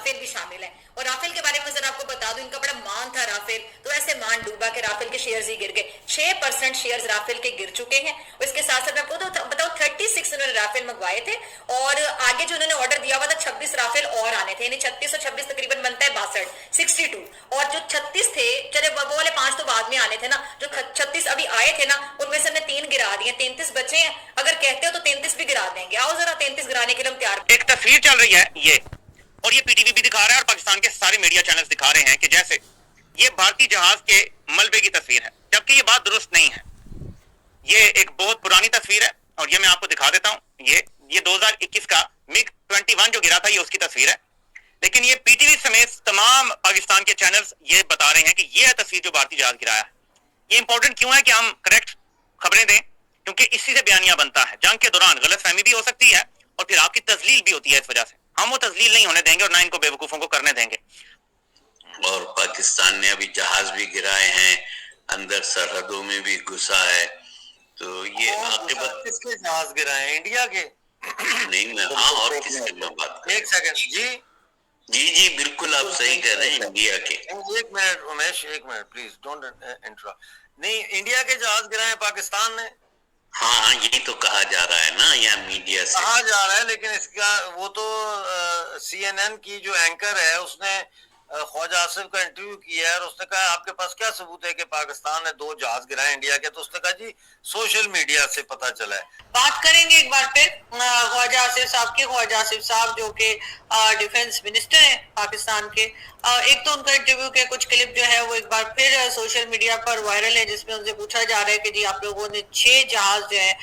Rafale भी शामिल है। और राफेल के बारे में जरा आपको बता दूं, इनका बड़ा मान था राफेल, तो ऐसे मान डूबा के राफेल के शेयर्स ही गिर गए। 6% शेयर्स राफेल के गिर चुके हैं। और इसके साथ साथ आपको तो बताओ 36 उन्होंने राफेल मंगवाए थे, और आगे जो उन्होंने ऑर्डर दिया हुआ था 26 राफेल और आने थे, यानी 36 और 26 तकरीबन बनता है 62, 62। और जो 36 थे, चले वो वाले 5 तो बाद में आने थे ना, जो 36 अभी आए थे ना, उनमें से हमने 3 गिरा दिए, 33 बचे हैं। अगर कहते हो तो 33 भी गिरा देंगे, आओ जरा 33 गिराने के लिए हम तैयार। एक तस्वीर चल रही है ये, और ये पीटीवी भी दिखा रहा है और पाकिस्तान के सारे मीडिया चैनल्स दिखा रहे हैं कि जैसे ये भारतीय जहाज के मलबे की तस्वीर है, जबकि ये बात दुरुस्त नहीं है। ये एक बहुत पुरानी तस्वीर है और ये मैं आपको दिखा देता हूं। ये 2021 का मिग 21 जो गिरा था, ये उसकी तस्वीर है। लेकिन ये पीटीवी समेत तमाम पाकिस्तान के चैनल्स ये बता रहे हैं कि ये है तस्वीर जो भारतीय जहाज गिराया है। ये इंपॉर्टेंट क्यों है कि हम करेक्ट खबरें दें, क्योंकि इसी से बयानिया बनता है। जंग के दौरान गलतफहमी भी हो सकती है और फिर आपकी तजलील भी होती है। इस वजह से हम वो तजलील नहीं होने देंगे और ना इनको बेवकूफों को करने देंगे। और पाकिस्तान ने अभी जहाज भी गिराए हैं, अंदर सरहदों में भी घुसा है। तो ये आखिरत किसके जहाज गिराए? इंडिया के? नहीं, मैं हाँ और किसके मैं बात कर? एक सेकंड जी जी बिल्कुल आप सही कह रहे हैं, इंडिया के। एक मिनट उमेश, एक मिनट प्लीज डोंट इंटरप्ट। नहीं, इंडिया के जहाज गिराए पाकिस्तान ने? हाँ यही तो कहा जा रहा है ना, यहाँ मीडिया से कहा जा रहा है, लेकिन इसका वो तो CNN की जो एंकर है उसने ख्वाजा आसिफ का इंटरव्यू किया है और उसने कहा आपके पास क्या सबूत है कि पाकिस्तान ने 2 जहाज गिराए इंडिया के? तो उसने कहा जी सोशल मीडिया से पता चला है। बात करेंगे एक बार फिर ख्वाजा आसिफ साहब की। ख्वाजा आसिफ साहब जो कि डिफेंस मिनिस्टर हैं पाकिस्तान के, एक तो उनका इंटरव्यू के कुछ क्लिप जो है वो एक बार फिर सोशल मीडिया पर वायरल है, जिसमें उनसे पूछा जा रहा है कि जी आप लोगों ने 6 जहाज जो है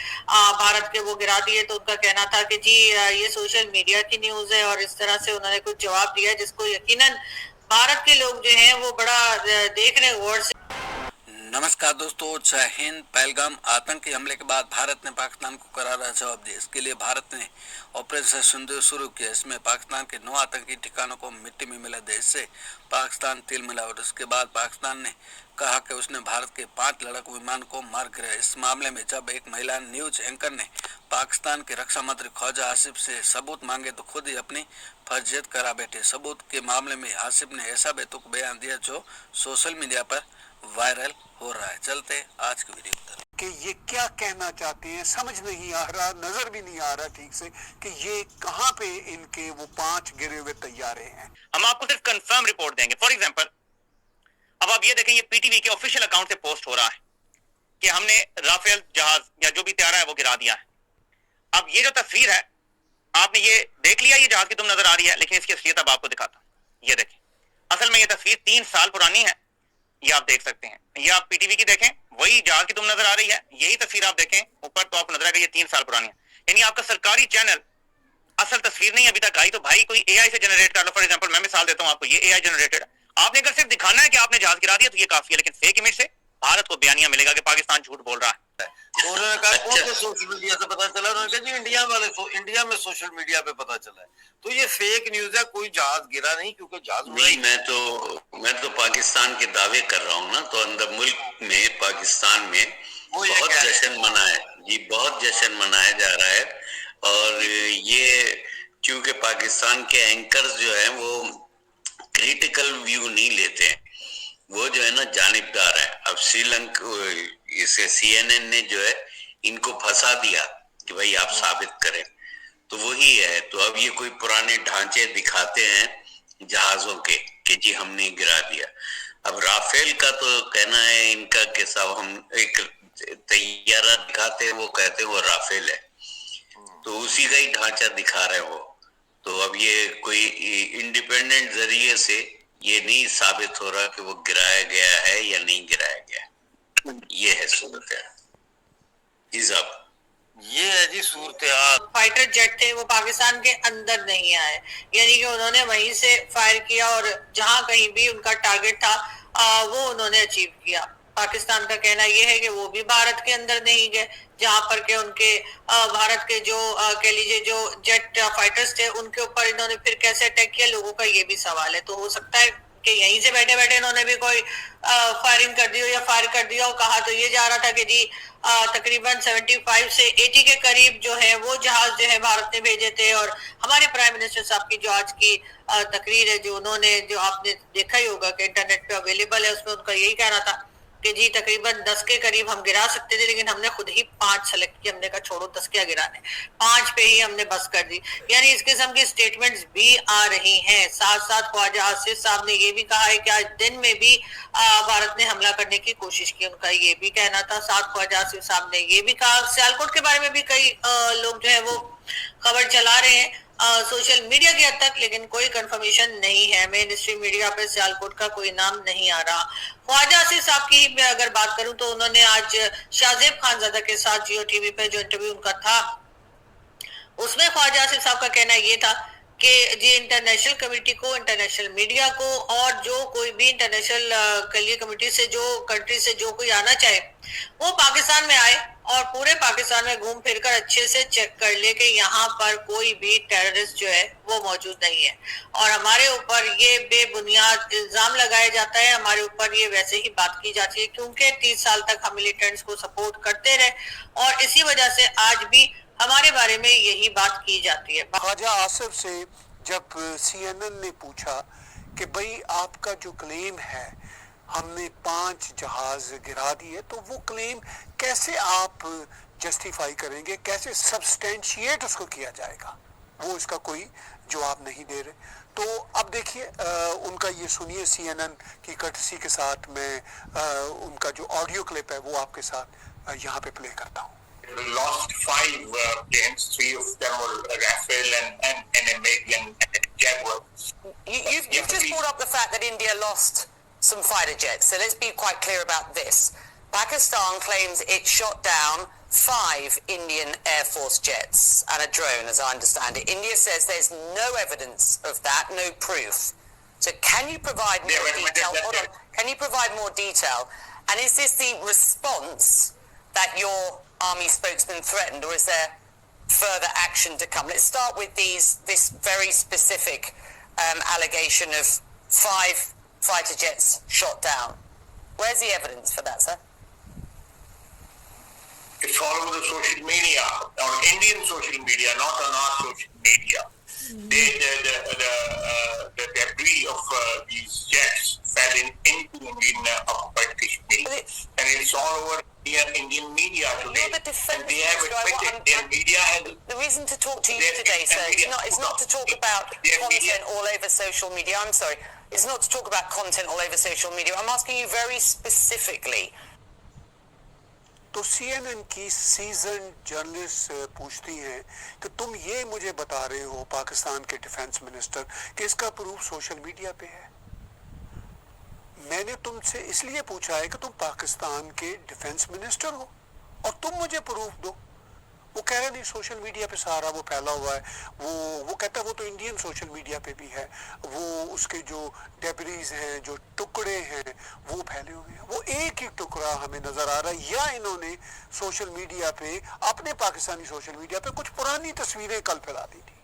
भारत के वो गिरा दिए। तो उनका कहना था कि जी ये सोशल मीडिया की न्यूज है, और इस तरह से उन्होंने कुछ जवाब दिया जिसको यकीनन भारत के लोग जो हैं वो बड़ा देख रहे हैं गौर से। नमस्कार दोस्तों, जय हिंद। पहलगाम आतंकी हमले के बाद भारत ने पाकिस्तान को करारा जवाब दिया। इसके लिए भारत ने ऑपरेशन सिंदूर शुरू किया। इसमें पाकिस्तान के 9 आतंकी ठिकानों को मिट्टी में मिला दिया। इससे पाकिस्तान तिल मिला और उसके बाद पाकिस्तान ने कहा कि उसने भारत के 5 लड़ाकू विमान को मार गिराया। इस मामले में जब एक महिला न्यूज एंकर ने पाकिस्तान के रक्षा मंत्री ख्वाजा आसिफ से सबूत मांगे तो खुद ही अपनी फर्जियत करा बैठे। सबूत के मामले में आसिफ ने ऐसा बेतुक बयान दिया जो सोशल मीडिया पर वायरल हो रहा है। चलते आज की वीडियो पर कि ये क्या कहना चाहते हैं समझ नहीं आ रहा, नजर भी नहीं आ रहा ठीक से कि ये कहाँ पे इनके वो 5 गिरे हुए तैयारे हैं। हम आपको सिर्फ कंफर्म रिपोर्ट देंगे। फॉर एग्जांपल, अब आप ये देखें, ये पीटीवी के ऑफिशियल अकाउंट से पोस्ट हो रहा है कि हमने राफेल जहाज या जो भी तैयारा है वो गिरा दिया है। अब ये जो तस्वीर है आपने ये देख लिया, ये जहाज की तुम नजर आ रही है, लेकिन इसकी असलियत अब आपको दिखाता हूं। ये देखें, असल में ये तस्वीर 3 साल पुरानी है। ये आप देख सकते हैं, ये आप पीटीवी की देखें, वही जहाज की तुम नजर आ रही है। यही तस्वीर आप देखें ऊपर तो आपको नजर आएगा ये 3 साल पुरानी है। यानी आपका सरकारी चैनल असल तस्वीर नहीं अभी तक आई, तो भाई कोई एआई से जनरेट कर लो। फॉर एग्जांपल मैं मिसाल देता हूं आपको, ये एआई जनरेटेड है। आपने अगर सिर्फ दिखाना है कि आपने जहाज गिरा दिया तो ये काफी है, लेकिन फेक इमेज से भारत को बयानिया मिलेगा कि पाकिस्तान झूठ बोल रहा है। तो उन्होंने कहा कौन से सोशल मीडिया से पता चला? उन्होंने कहा जी इंडिया में सोशल मीडिया पे पता चला है। तो ये फेक न्यूज है, कोई जहाज गिरा नहीं, क्योंकि जहाज नहीं। मैं तो पाकिस्तान के दावे कर रहा हूँ ना, तो अंदर मुल्क में पाकिस्तान में बहुत जश्न मनाया जी, बहुत जश्न मनाया जा रहा है। और ये क्योंकि पाकिस्तान के एंकर्स जो है वो क्रिटिकल व्यू नहीं लेते हैं, वो जो है ना जानिबदार है। अब श्रीलंका इसे CNN ने जो है इनको फंसा दिया कि भाई आप साबित करें, तो वही है। तो अब ये कोई पुराने ढांचे दिखाते हैं जहाजों के कि जी हमने गिरा दिया। अब राफेल का तो कहना है इनका कि साहब हम एक तैयारा दिखाते हैं, वो कहते हैं वो राफेल है, तो उसी का ही ढांचा दिखा रहे हो। तो अब ये कोई इंडिपेंडेंट जरिए से ये नहीं साबित हो रहा कि वो गिराया गया है या नहीं गिराया गया। ये है सूरत जी साहब, ये है जी सूरत हाल। फाइटर जेट थे वो पाकिस्तान के अंदर नहीं आए, यानी कि उन्होंने वहीं से फायर किया और जहां कहीं भी उनका टारगेट था वो उन्होंने अचीव किया। पाकिस्तान का कहना यह है कि वो भी भारत के अंदर नहीं गए, जहां पर के उनके भारत के जो कह लीजिए जो जेट फाइटर्स थे उनके ऊपर इन्होंने फिर कैसे अटैक किया, लोगों का ये भी सवाल है। तो हो सकता है कि यहीं से बैठे बैठे इन्होंने भी कोई फायरिंग कर दी हो या फायर कर दिया हो। कहा तो ये जा रहा था कि जी तकरीबन 75 से 80 के करीब जो है वो जहाज जो है भारत ने भेजे थे। और हमारे प्राइम मिनिस्टर साहब की जो आज की तकरीर है, जो उन्होंने, जो आपने देखा ही होगा कि इंटरनेट पे अवेलेबल है, उसमें उनका यही कहना था कि जी तकरीबन 10 के करीब हम गिरा सकते थे, लेकिन हमने खुद ही 5 सेलेक्ट किए। हमने कहा छोड़ो 10 क्या गिराने, 5 पे ही हमने बस कर दी। यानी इस किस्म की स्टेटमेंट्स भी आ रही हैं। साथ साथ ख्वाजा आसिफ साहब ने ये भी कहा है कि आज दिन में भी भारत ने हमला करने की कोशिश की, उनका ये भी कहना था। साथ ख्वाजा आसिफ साहब ने ये भी कहा। सियालकोट के बारे में भी कई लोग जो है वो खबर चला रहे हैं सोशल मीडिया की हद तक, लेकिन कोई कंफर्मेशन नहीं है। मेन स्ट्रीम मीडिया पे सियालकोट का कोई नाम नहीं आ रहा। ख्वाजा आसिफ साहब की मैं अगर बात करूं तो उन्होंने आज शाहजेब खानजादा के साथ जियो टीवी पे जो इंटरव्यू उनका था, उसमें ख्वाजा आसिफ साहब का कहना ये था कि जी इंटरनेशनल कम्युनिटी को, इंटरनेशनल मीडिया को और जो कोई भी इंटरनेशनल कम्युनिटी से, जो कंट्री से जो कोई आना चाहे वो पाकिस्तान में आए और पूरे पाकिस्तान में घूम फिर कर अच्छे से चेक कर ले कि यहाँ पर कोई भी टेररिस्ट जो है वो मौजूद नहीं है। और हमारे ऊपर ये बेबुनियाद इल्जाम लगाया जाता है, हमारे ऊपर ये वैसे ही बात की जाती है क्योंकि 30 साल तक हम मिलिटेंट्स को सपोर्ट करते रहे और इसी वजह से आज भी हमारे बारे में यही बात की जाती है। ख्वाजा आसिफ से जब CNN ने पूछा कि भाई आपका जो क्लेम है हमने 5 जहाज गिरा दिए, तो वो क्लेम कैसे आप जस्टिफाई करेंगे, कैसे सब्सटेंशिएट उसको किया जाएगा, वो इसका कोई जवाब नहीं दे रहे। तो अब देखिए उनका ये सुनिए CNN की कर्टसी के साथ मैं उनका जो ऑडियो क्लिप है वो आपके साथ यहाँ पे प्ले करता हूँ। Lost 5 planes, 3 of them were Rafale and American Jaguar. You've just brought up the fact that India lost some fighter jets, so let's be quite clear about this. Pakistan claims it shot down 5 Indian Air Force jets and a drone, as I understand it. India says there's no evidence of that, no proof. So can you provide more detail? Hold on. Can you provide more detail? And is this the response that your army spokesman threatened, or is there further action to come? Let's start with this very specific allegation of 5 fighter jets shot down. Where's the evidence for that, sir? It's all over the social media, on Indian social media, not on our social media. The debris of these jets fell into Indian occupied Kashmir, and it's all over Indian media today. You're the defense and they have minister. admitted their media has. The reason to talk to you today, sir, is not to talk about content all over social media. I'm sorry. It's not to talk about content all over social media. I'm asking you very specifically. तो CNN की season journalist पूछती हैं कि तुम ये मुझे बता रहे हो पाकिस्तान के डिफेंस मिनिस्टर कि इसका प्रूफ सोशल मीडिया पे है। मैंने तुमसे इसलिए पूछा है कि तुम पाकिस्तान के डिफेंस मिनिस्टर हो और तुम मुझे प्रूफ दो। वो कह रहे नहीं सोशल मीडिया पे सारा वो फैला हुआ है, वो कहता है वो तो इंडियन सोशल मीडिया पे भी है, वो उसके जो डेब्रीज हैं, जो टुकड़े हैं वो फैले हुए हैं। वो एक ही टुकड़ा हमें नजर आ रहा है, या इन्होंने सोशल मीडिया पे, अपने पाकिस्तानी सोशल मीडिया पे कुछ पुरानी तस्वीरें कल फैला दी थी।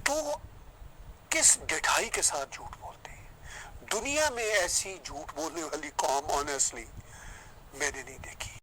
तो किस ढिठाई के साथ झूठ बोलते हैं? दुनिया में ऐसी झूठ बोलने वाली कौम ऑनेस्टली मैंने नहीं देखी।